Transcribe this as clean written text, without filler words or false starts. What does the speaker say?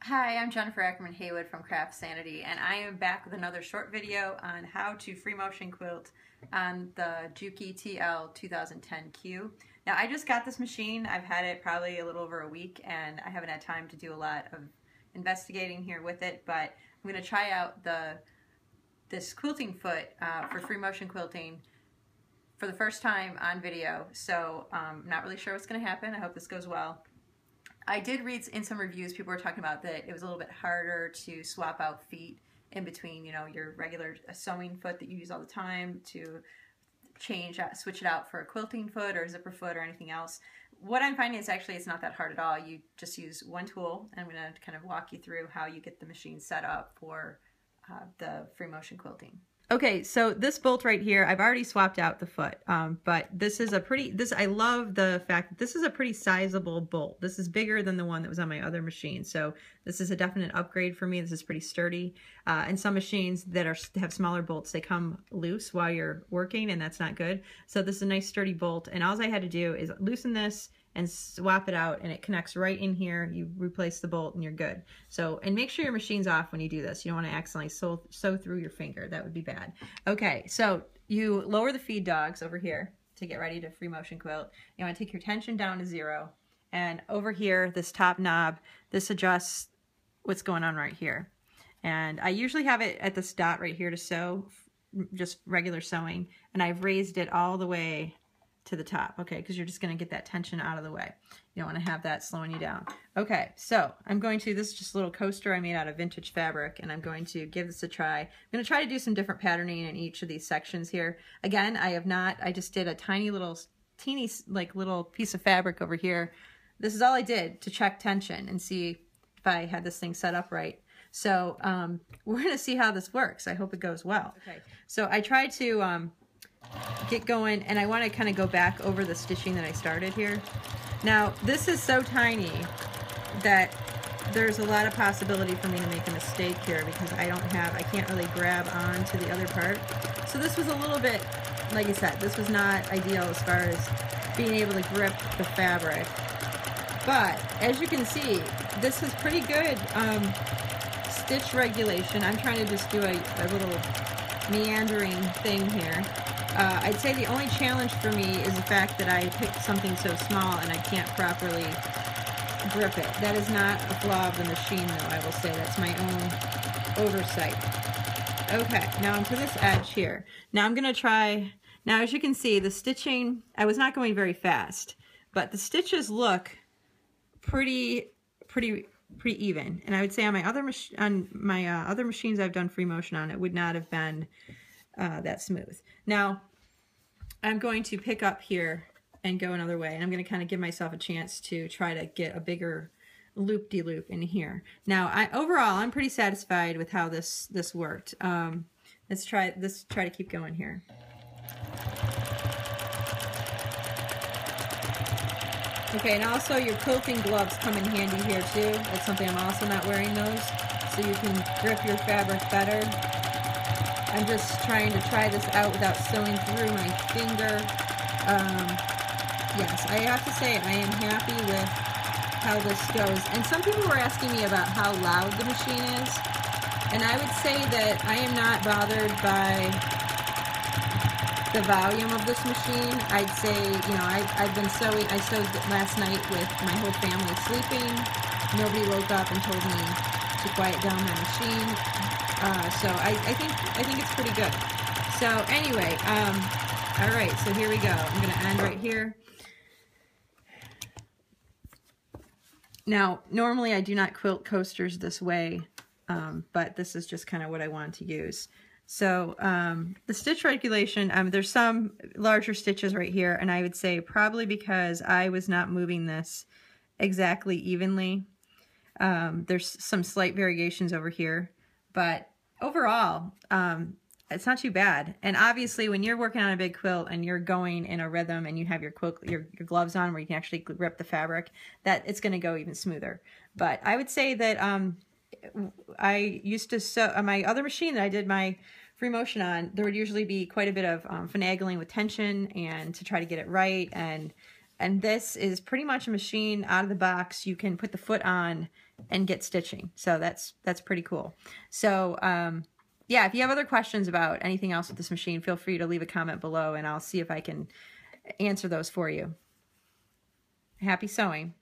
Hi, I'm Jennifer Ackerman Haywood from CraftSanity, and I am back with another short video on how to free motion quilt on the Juki TL-2010Q. Now, I just got this machine. I've had it probably a little over a week, and I haven't had time to do a lot of investigating here with it, but I'm going to try out this quilting foot for free motion quilting for the first time on video, so I'm not really sure what's going to happen. I hope this goes well. I did read in some reviews, people were talking about that it was a little bit harder to swap out feet in between, you know, your regular sewing foot that you use all the time to switch it out for a quilting foot or a zipper foot or anything else. What I'm finding is actually it's not that hard at all. You just use one tool, and I'm going to kind of walk you through how you get the machine set up for the free motion quilting. Okay, so this bolt right here, I've already swapped out the foot, but this is I love the fact that this is a pretty sizable bolt. This is bigger than the one that was on my other machine, so this is a definite upgrade for me. This is pretty sturdy. And some machines that have smaller bolts, they come loose while you're working, and that's not good. So this is a nice sturdy bolt, and all I had to do is loosen this and swap it out, and it connects right in here. You replace the bolt and you're good. So, and make sure your machine's off when you do this. You don't want to accidentally sew through your finger. That would be bad. Okay, so you lower the feed dogs over here to get ready to free motion quilt. You want to take your tension down to 0, and over here, this top knob, this adjusts what's going on right here. And I usually have it at this dot right here to sew, just regular sewing, and I've raised it all the way to the top, okay, because you're just going to get that tension out of the way. You don't want to have that slowing you down. Okay, so I'm going to, this is just a little coaster I made out of vintage fabric, and I'm going to give this a try. I'm going to try to do some different patterning in each of these sections here. Again, I just did a tiny little, teeny, like little piece of fabric over here. This is all I did to check tension and see if I had this thing set up right. So we're going to see how this works. I hope it goes well. Okay, so I tried to get going, and I want to kind of go back over the stitching that I started here. Now, this is so tiny that there's a lot of possibility for me to make a mistake here because I can't really grab on to the other part. So this was a little bit, like I said, this was not ideal as far as being able to grip the fabric. But as you can see, this is pretty good stitch regulation. I'm trying to just do a little meandering thing here. I'd say the only challenge for me is the fact that I picked something so small and I can't properly grip it. That is not a flaw of the machine, though, I will say. That's my own oversight. Okay, now I'm to this edge here. Now I'm going to try, now as you can see, the stitching, I was not going very fast, but the stitches look pretty even. And I would say on my other machines I've done free motion on, it would not have been that smooth. Now I'm going to pick up here and go another way, and I'm going to kind of give myself a chance to try to get a bigger loop-de-loop in here. Now overall I'm pretty satisfied with how this worked. Let's try to keep going here. Okay, and also your quilting gloves come in handy here too. That's something I'm also not wearing those, so you can grip your fabric better. I'm just trying to try this out without sewing through my finger. Yes, I have to say I am happy with how this goes. And some people were asking me about how loud the machine is. And I would say that I am not bothered by the volume of this machine. I'd say, you know, I've been sewing, I sewed last night with my whole family sleeping. Nobody woke up and told me to quiet down my machine. So I think it's pretty good. So anyway, all right, so here we go. I'm going to end right here. Now, normally I do not quilt coasters this way, but this is just kind of what I wanted to use. So the stitch regulation, there's some larger stitches right here, and I would say probably because I was not moving this exactly evenly. There's some slight variations over here. But overall, it's not too bad. And obviously, when you're working on a big quilt and you're going in a rhythm and you have your gloves on where you can actually grip the fabric, that it's going to go even smoother. But I would say that I used to sew on my other machine that I did my free motion on. There would usually be quite a bit of finagling with tension and to try to get it right. And this is pretty much a machine out of the box. You can put the foot on and get stitching. So that's pretty cool. So yeah, if you have other questions about anything else with this machine, feel free to leave a comment below and I'll see if I can answer those for you. Happy sewing.